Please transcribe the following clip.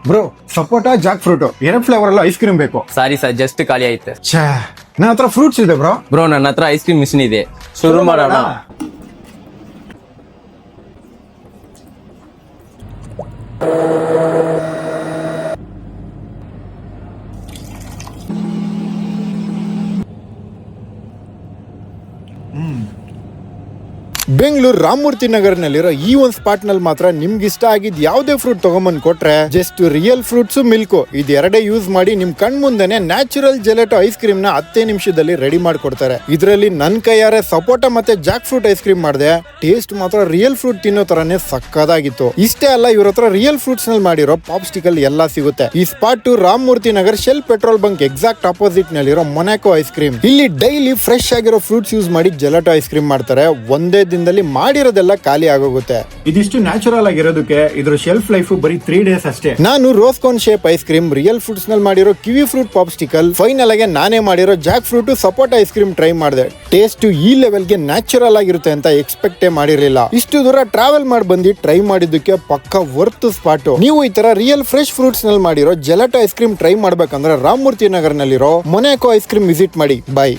Bro sapota Jack fruit ಎರಡು flavour ಅಲ್ಲ ice cream ಬೇಕು. ಸಾರಿ ಸರ್, ಜಸ್ಟ್ ಖಾಲಿ ಆಯ್ತು. ಛೇ, ನನ್ನ ಹತ್ರ ಫ್ರೂಟ್ಸ್ ಇದೆ ಬ್ರೋ. ಬ್ರೋ ನನ್ನ ಹತ್ರ ಐಸ್ ಕ್ರೀಮ್ ಮಿಷಿನ್ ಇದೆ, ಶುರು ಮಾಡೋಣ. ಬೆಂಗಳೂರು ರಾಮಮೂರ್ತಿ ನಗರ್ನಲ್ಲಿರೋ ಈ ಒಂದು ಸ್ಪಾಟ್ ನಲ್ಲಿ ಮಾತ್ರ ನಿಮ್ಗೆ ಇಷ್ಟ ಆಗಿದ್ ಯಾವುದೇ ಫ್ರೂಟ್ ತಗೊಂಬಂದ್ ಕೊಟ್ರೆ ಜಸ್ಟ್ ರಿಯಲ್ ಫ್ರೂಟ್ಸ್ ಮಿಲ್ಕ್ ಇದೆರಡೇ ಯೂಸ್ ಮಾಡಿ ನಿಮ್ ಕಣ್ ಮುಂದೆನೆ ನ್ಯಾಚುರಲ್ ಜೆಲೆಟೋ ಐಸ್ ಕ್ರೀಮ್ ನ 10 ನಿಮಿಷದಲ್ಲಿ ರೆಡಿ ಮಾಡ್ಕೊಡ್ತಾರೆ. ಇದರಲ್ಲಿ ನನ್ ಕೈಯಾರೆ ಸಪೋಟಾ ಮತ್ತೆ ಜಾಕ್ ಫ್ರೂಟ್ ಐಸ್ ಕ್ರೀಮ್ ಮಾಡಿದೆ. ಟೇಸ್ಟ್ ಮಾತ್ರ ರಿಯಲ್ ಫ್ರೂಟ್ ತಿನ್ನೋ ತರಾನೇ ಸಕ್ಕದಾಗಿತ್ತು. ಇಷ್ಟೇ ಅಲ್ಲ, ಇವ್ರ ಹತ್ರ ರಿಯಲ್ ಫ್ರೂಟ್ಸ್ ನಲ್ಲಿ ಮಾಡಿರೋ ಪಾಪ್ಸ್ಟಿಕಲ್ ಎಲ್ಲಾ ಸಿಗುತ್ತೆ. ಈ spot Ramamurthy Nagar shell petrol bunk exact opposite ನಲ್ಲಿರೋ ಮೊನಾಕೋ ಐಸ್ ಕ್ರೀಮ್. ಇಲ್ಲಿ ಡೈಲಿ ಫ್ರೆಶ್ ಆಗಿರೋ ಫ್ರೂಟ್ಸ್ ಯೂಸ್ ಮಾಡಿ ಜೆಲೆಟೋ ಐಸ್ ಕ್ರೀಮ್ ಮಾಡ್ತಾರೆ. ಒಂದೇ ದಿನದಲ್ಲಿ ಮಾಡಿರೋದೆಲ್ಲ ಖಾಲಿ ಆಗೋಗುತ್ತೆ. ಇದಿಷ್ಟು ನ್ಯಾಚುರಲ್ ಆಗಿರೋದಕ್ಕೆ ಇದ್ರ ಶೆಲ್ಫ್ ಲೈಫ್ ಬರೀ 3 days ಅಷ್ಟೇ. ನಾನು rose cone shape ice cream, real fruits ನಲ್ಲಿ ಮಾಡಿರೋ ಕಿವಿ ಫ್ರೂಟ್ ಪಾಪ್ಸ್ಟಿಕಲ್, ಫೈನಲ್ ಆಗಿ ನಾನೇ ಮಾಡಿರೋ Jack fruit sapota ice cream try ಮಾಡಿದೆ. ಟೇಸ್ಟ್ ಈ ಲೆವೆಲ್ ಗೆ ನ್ಯಾಚುರಲ್ ಆಗಿರುತ್ತೆ ಅಂತ ಎಕ್ಸ್ಪೆಕ್ಟೇ ಮಾಡಿರಲಿಲ್ಲ. ಇಷ್ಟು ದೂರ ಟ್ರಾವೆಲ್ ಮಾಡಿ ಬಂದು ಟ್ರೈ ಮಾಡಿದ್ದಕ್ಕೆ ಪಕ್ಕ ವರ್ತ್ ಸ್ಪಾಟ್. ನೀವು ಈ ತರ ರಿಯಲ್ ಫ್ರೆಶ್ ಫ್ರೂಟ್ಸ್ ನಲ್ಲಿ ಮಾಡಿರೋ ಜೆಲೆಟೋ ಐಸ್ ಕ್ರೀಮ್ ಟ್ರೈ ಮಾಡ್ಬೇಕಂದ್ರೆ ರಾಮಮೂರ್ತಿ ನಗರ್ ನಲ್ಲಿರೋ ಮೊನಾಕೋ ಐಸ್ ಕ್ರೀಮ್ ವಿಸಿಟ್ ಮಾಡಿ. ಬಾಯ್.